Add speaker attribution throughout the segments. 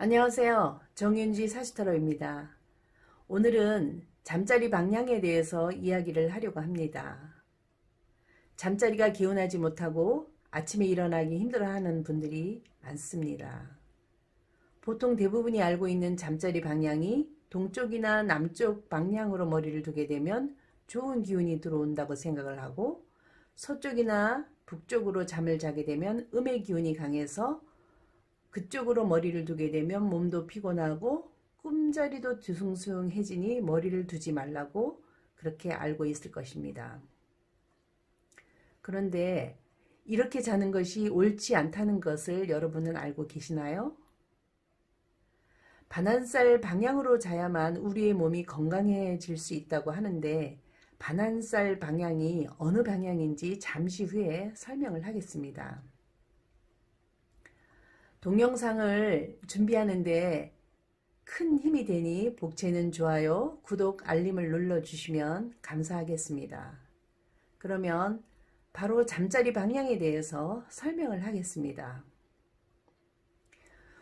Speaker 1: 안녕하세요. 정윤지 사주타로입니다. 오늘은 잠자리 방향에 대해서 이야기를 하려고 합니다. 잠자리가 개운하지 못하고 아침에 일어나기 힘들어하는 분들이 많습니다. 보통 대부분이 알고 있는 잠자리 방향이 동쪽이나 남쪽 방향으로 머리를 두게 되면 좋은 기운이 들어온다고 생각을 하고, 서쪽이나 북쪽으로 잠을 자게 되면 음의 기운이 강해서 그쪽으로 머리를 두게 되면 몸도 피곤하고 꿈자리도 뒤숭숭해지니 머리를 두지 말라고 그렇게 알고 있을 것입니다. 그런데 이렇게 자는 것이 옳지 않다는 것을 여러분은 알고 계시나요? 반환살 방향으로 자야만 우리의 몸이 건강해질 수 있다고 하는데, 반환살 방향이 어느 방향인지 잠시 후에 설명을 하겠습니다. 동영상을 준비하는데 큰 힘이 되니 복채는 좋아요, 구독, 알림을 눌러주시면 감사하겠습니다. 그러면 바로 잠자리 방향에 대해서 설명을 하겠습니다.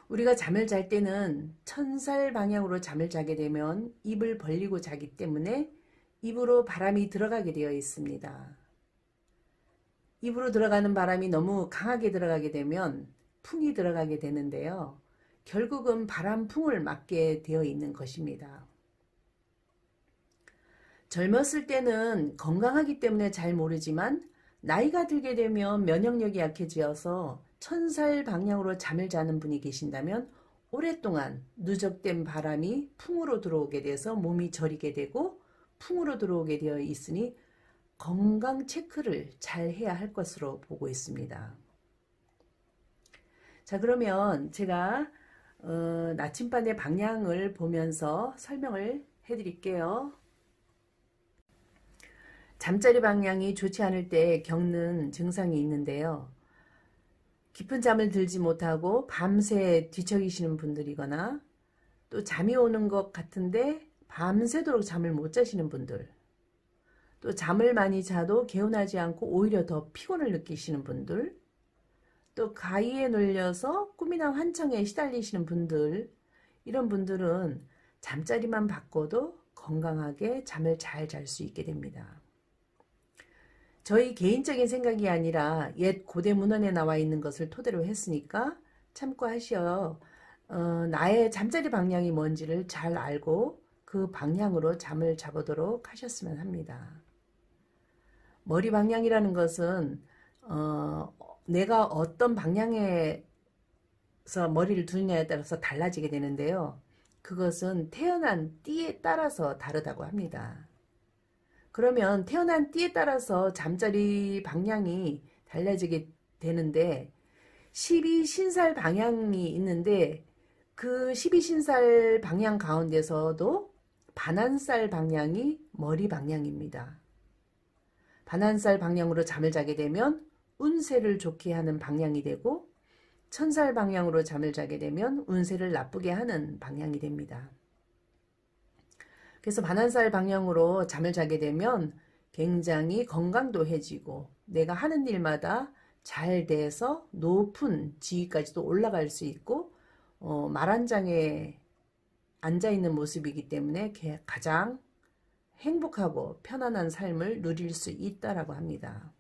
Speaker 1: 우리가 잠을 잘 때는 천살 방향으로 잠을 자게 되면 입을 벌리고 자기 때문에 입으로 바람이 들어가게 되어 있습니다. 입으로 들어가는 바람이 너무 강하게 들어가게 되면 풍이 들어가게 되는데요. 결국은 바람풍을 맞게 되어 있는 것입니다. 젊었을 때는 건강하기 때문에 잘 모르지만 나이가 들게 되면 면역력이 약해져서 천살 방향으로 잠을 자는 분이 계신다면 오랫동안 누적된 바람이 풍으로 들어오게 돼서 몸이 저리게 되고 풍으로 들어오게 되어 있으니 건강 체크를 잘 해야 할 것으로 보고 있습니다. 자, 그러면 제가 나침반의 방향을 보면서 설명을 해드릴게요. 잠자리 방향이 좋지 않을 때 겪는 증상이 있는데요. 깊은 잠을 들지 못하고 밤새 뒤척이시는 분들이거나, 또 잠이 오는 것 같은데 밤새도록 잠을 못 자시는 분들, 또 잠을 많이 자도 개운하지 않고 오히려 더 피곤을 느끼시는 분들, 또 가위에 눌려서 꿈이나 환청에 시달리시는 분들, 이런 분들은 잠자리만 바꿔도 건강하게 잠을 잘 잘 수 있게 됩니다. 저희 개인적인 생각이 아니라 옛 고대 문헌에 나와 있는 것을 토대로 했으니까 참고하시어 나의 잠자리 방향이 뭔지를 잘 알고 그 방향으로 잠을 자보도록 하셨으면 합니다. 머리 방향이라는 것은 내가 어떤 방향에서 머리를 두느냐에 따라서 달라지게 되는데요. 그것은 태어난 띠에 따라서 다르다고 합니다. 그러면 태어난 띠에 따라서 잠자리 방향이 달라지게 되는데, 12신살 방향이 있는데 그 12신살 방향 가운데서도 반환살 방향이 머리 방향입니다. 반환살 방향으로 잠을 자게 되면 운세를 좋게 하는 방향이 되고, 천살 방향으로 잠을 자게 되면 운세를 나쁘게 하는 방향이 됩니다. 그래서 반환살 방향으로 잠을 자게 되면 굉장히 건강도해지고 내가 하는 일마다 잘 돼서 높은 지위까지도 올라갈 수 있고, 말 한 장에 앉아있는 모습이기 때문에 가장 행복하고 편안한 삶을 누릴 수 있다라고 합니다.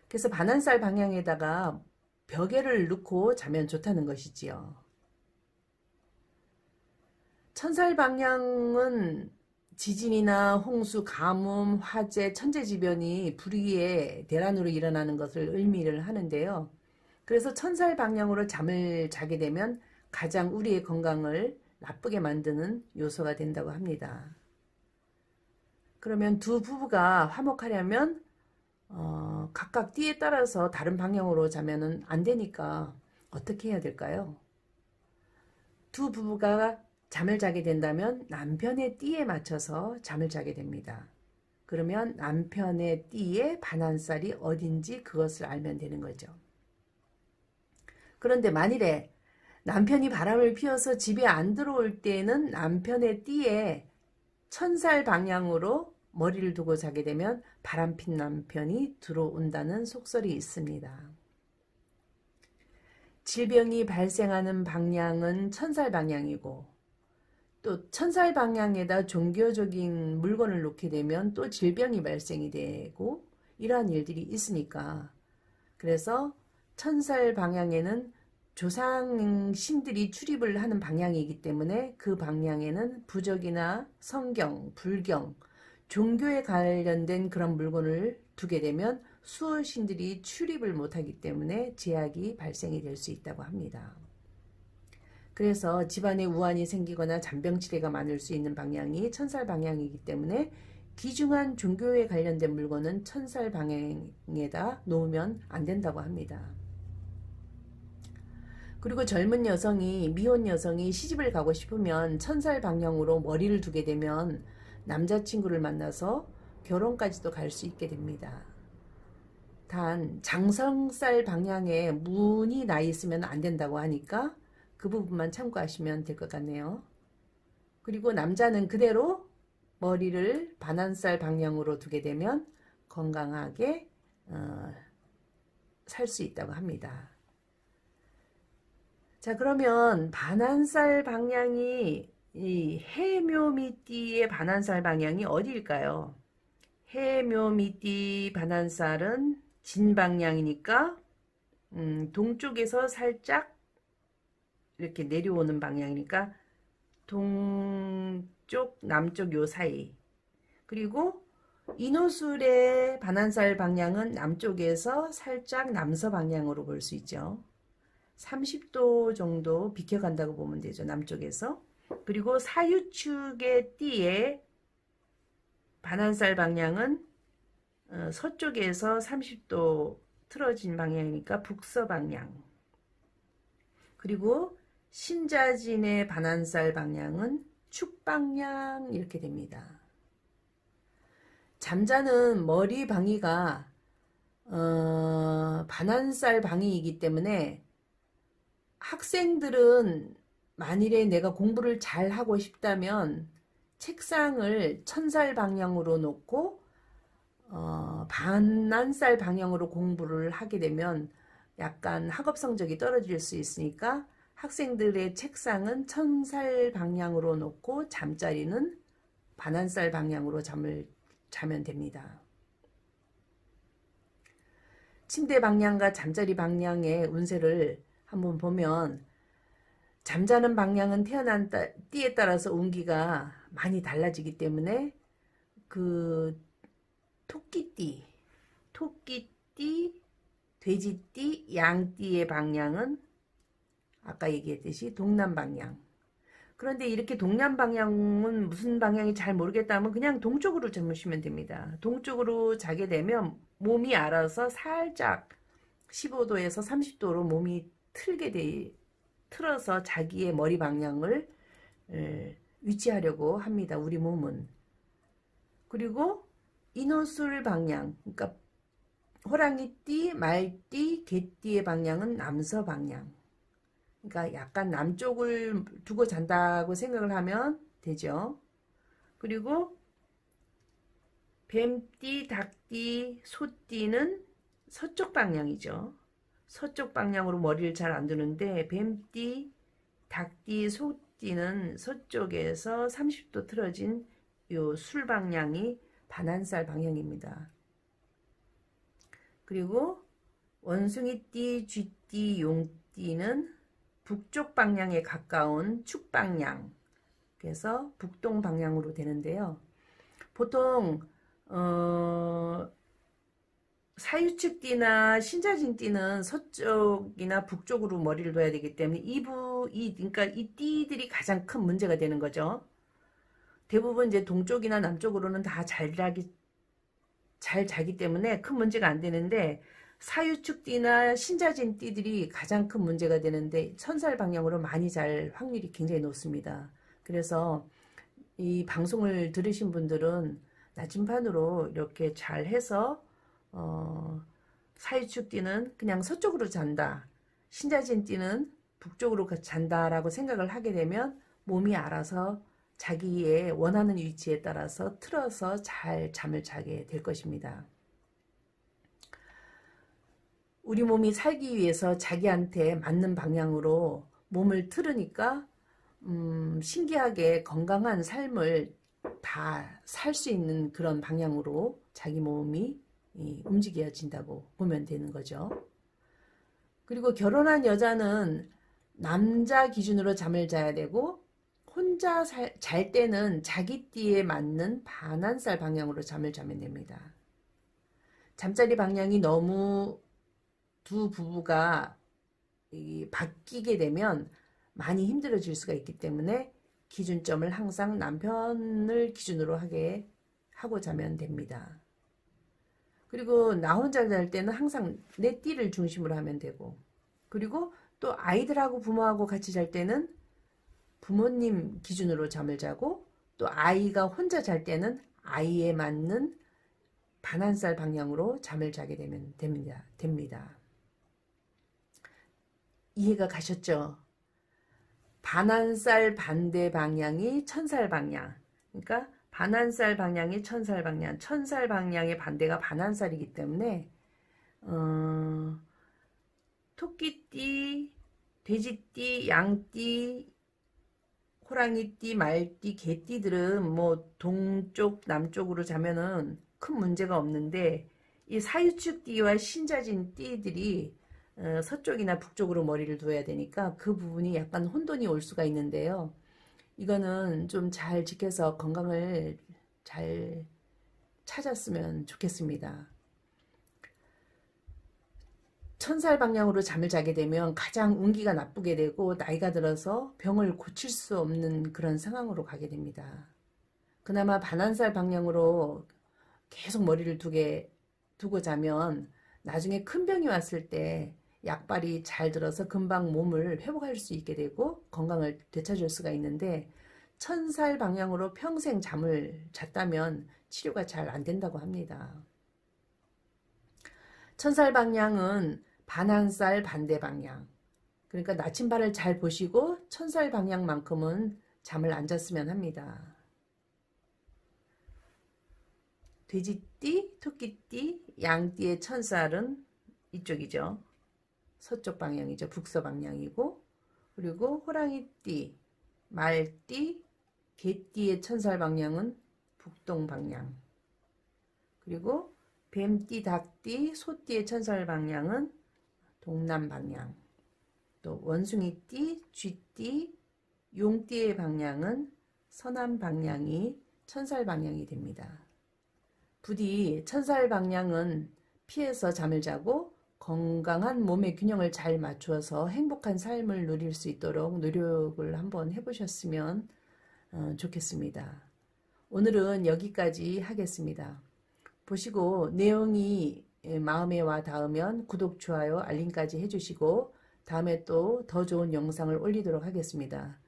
Speaker 1: 그래서 반환살 방향에다가 벽에를 넣고 자면 좋다는 것이지요. 천살 방향은 지진이나 홍수, 가뭄, 화재, 천재지변이 불의의 대란으로 일어나는 것을 의미를 하는데요. 그래서 천살 방향으로 잠을 자게 되면 가장 우리의 건강을 나쁘게 만드는 요소가 된다고 합니다. 그러면 두 부부가 화목하려면 각각 띠에 따라서 다른 방향으로 자면은 안 되니까 어떻게 해야 될까요? 두 부부가 잠을 자게 된다면 남편의 띠에 맞춰서 잠을 자게 됩니다. 그러면 남편의 띠의 반환살이 어딘지 그것을 알면 되는 거죠. 그런데 만일에 남편이 바람을 피워서 집에 안 들어올 때는 남편의 띠에 천살 방향으로 머리를 두고 자게 되면 바람핀 남편이 들어온다는 속설이 있습니다. 질병이 발생하는 방향은 천살 방향이고, 또 천살 방향에다 종교적인 물건을 놓게 되면 또 질병이 발생이 되고, 이러한 일들이 있으니까. 그래서 천살 방향에는 조상 신들이 출입을 하는 방향이기 때문에 그 방향에는 부적이나 성경, 불경, 종교에 관련된 그런 물건을 두게 되면 수호신들이 출입을 못하기 때문에 제약이 발생이 될 수 있다고 합니다. 그래서 집안에 우환이 생기거나 잔병치레가 많을 수 있는 방향이 천살 방향이기 때문에 귀중한 종교에 관련된 물건은 천살 방향에다 놓으면 안 된다고 합니다. 그리고 젊은 여성이, 미혼 여성이 시집을 가고 싶으면 천살 방향으로 머리를 두게 되면 남자친구를 만나서 결혼까지도 갈 수 있게 됩니다. 단 장성살 방향에 문이 나 있으면 안 된다고 하니까 그 부분만 참고하시면 될 것 같네요. 그리고 남자는 그대로 머리를 반환살 방향으로 두게 되면 건강하게 살 수 있다고 합니다. 자, 그러면 반환살 방향이 이 해묘미띠의 반환살 방향이 어디일까요? 해묘미띠 반환살은 진방향이니까 동쪽에서 살짝 이렇게 내려오는 방향이니까 동쪽, 남쪽 요 사이. 그리고 인호술의 반환살 방향은 남쪽에서 살짝 남서 방향으로 볼 수 있죠. 30도 정도 비켜간다고 보면 되죠. 남쪽에서. 그리고 사유축의 띠의 반환살 방향은 서쪽에서 30도 틀어진 방향이니까 북서 방향. 그리고 신자진의 반환살 방향은 축방향 이렇게 됩니다. 잠자는 머리 방위가 반환살 방위이기 때문에 학생들은 만일에 내가 공부를 잘 하고 싶다면 책상을 천살 방향으로 놓고 반환살 방향으로 공부를 하게 되면 약간 학업 성적이 떨어질 수 있으니까 학생들의 책상은 천살 방향으로 놓고 잠자리는 반환살 방향으로 잠을 자면 됩니다. 침대 방향과 잠자리 방향의 운세를 한번 보면 잠자는 방향은 태어난 띠에 따라서 운기가 많이 달라지기 때문에 그 토끼띠, 돼지띠, 양띠의 방향은 아까 얘기했듯이 동남방향. 그런데 이렇게 동남방향은 무슨 방향이 잘 모르겠다면 그냥 동쪽으로 주무시면 됩니다. 동쪽으로 자게 되면 몸이 알아서 살짝 15도에서 30도로 몸이 틀어서 자기의 머리 방향을 위치하려고 합니다. 우리 몸은. 그리고 인호술 방향, 그러니까 호랑이띠, 말띠, 개띠의 방향은 남서 방향. 그러니까 약간 남쪽을 두고 잔다고 생각을 하면 되죠. 그리고 뱀띠, 닭띠, 소띠는 서쪽 방향이죠. 서쪽 방향으로 머리를 잘 안 두는데 뱀띠, 닭띠, 소띠는 서쪽에서 30도 틀어진 요 술 방향이 반환살 방향입니다. 그리고 원숭이띠, 쥐띠, 용띠는 북쪽 방향에 가까운 축방향, 그래서 북동 방향으로 되는데요. 보통 사유축띠나 신자진띠는 서쪽이나 북쪽으로 머리를 둬야 되기 때문에 그러니까 이 띠들이 가장 큰 문제가 되는 거죠. 대부분 이제 동쪽이나 남쪽으로는 다 잘 자기 때문에 큰 문제가 안 되는데 사유축띠나 신자진띠들이 가장 큰 문제가 되는데 천살 방향으로 많이 잘 확률이 굉장히 높습니다. 그래서 이 방송을 들으신 분들은 나침반으로 이렇게 잘 해서 사유축띠는 그냥 서쪽으로 잔다, 신자진띠는 북쪽으로 잔다라고 생각을 하게 되면 몸이 알아서 자기의 원하는 위치에 따라서 틀어서 잘 잠을 자게 될 것입니다. 우리 몸이 살기 위해서 자기한테 맞는 방향으로 몸을 틀으니까 신기하게 건강한 삶을 다 살 수 있는 그런 방향으로 자기 몸이 움직여진다고 보면 되는 거죠. 그리고 결혼한 여자는 남자 기준으로 잠을 자야 되고 혼자 잘 때는 자기 띠에 맞는 반환살 방향으로 잠을 자면 됩니다. 잠자리 방향이 너무 두 부부가 바뀌게 되면 많이 힘들어질 수가 있기 때문에 기준점을 항상 남편을 기준으로 하고 자면 됩니다. 그리고 나 혼자 잘 때는 항상 내 띠를 중심으로 하면 되고, 그리고 또 아이들하고 부모하고 같이 잘 때는 부모님 기준으로 잠을 자고, 또 아이가 혼자 잘 때는 아이에 맞는 반환살 방향으로 잠을 자게 되면 됩니다. 이해가 가셨죠? 반환살 반대 방향이 천살 방향. 그러니까 반환살 방향이 천살 방향, 천살 방향의 반대가 반환살이기 때문에 토끼띠, 돼지띠, 양띠, 호랑이띠, 말띠, 개띠들은 뭐 동쪽, 남쪽으로 자면은 큰 문제가 없는데 이 사유축띠와 신자진 띠들이 서쪽이나 북쪽으로 머리를 두어야 되니까 그 부분이 약간 혼돈이 올 수가 있는데요. 이거는 좀 잘 지켜서 건강을 잘 찾았으면 좋겠습니다. 천살 방향으로 잠을 자게 되면 가장 운기가 나쁘게 되고 나이가 들어서 병을 고칠 수 없는 그런 상황으로 가게 됩니다. 그나마 반환살 방향으로 계속 머리를 두고 자면 나중에 큰 병이 왔을 때 약발이 잘 들어서 금방 몸을 회복할 수 있게 되고 건강을 되찾을 수가 있는데 천살 방향으로 평생 잠을 잤다면 치료가 잘 안 된다고 합니다. 천살 방향은 반환살 반대 방향. 그러니까 나침반을 잘 보시고 천살 방향만큼은 잠을 안 잤으면 합니다. 돼지띠, 토끼띠, 양띠의 천살은 이쪽이죠. 서쪽 방향이죠. 북서 방향이고, 그리고 호랑이띠, 말띠, 개띠의 천살 방향은 북동 방향. 그리고 뱀띠, 닭띠, 소띠의 천살 방향은 동남 방향. 또 원숭이띠, 쥐띠, 용띠의 방향은 서남 방향이 천살 방향이 됩니다. 부디 천살 방향은 피해서 잠을 자고 건강한 몸의 균형을 잘 맞추어서 행복한 삶을 누릴 수 있도록 노력을 한번 해보셨으면 좋겠습니다. 오늘은 여기까지 하겠습니다. 보시고 내용이 마음에 와 닿으면 구독, 좋아요, 알림까지 해주시고 다음에 또 더 좋은 영상을 올리도록 하겠습니다.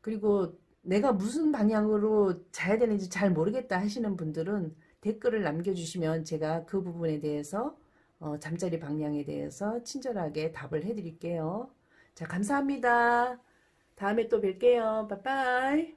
Speaker 1: 그리고 내가 무슨 방향으로 자야 되는지 잘 모르겠다 하시는 분들은 댓글을 남겨주시면 제가 그 부분에 대해서 잠자리 방향에 대해서 친절하게 답을 해드릴게요. 자, 감사합니다. 다음에 또 뵐게요. 빠빠이.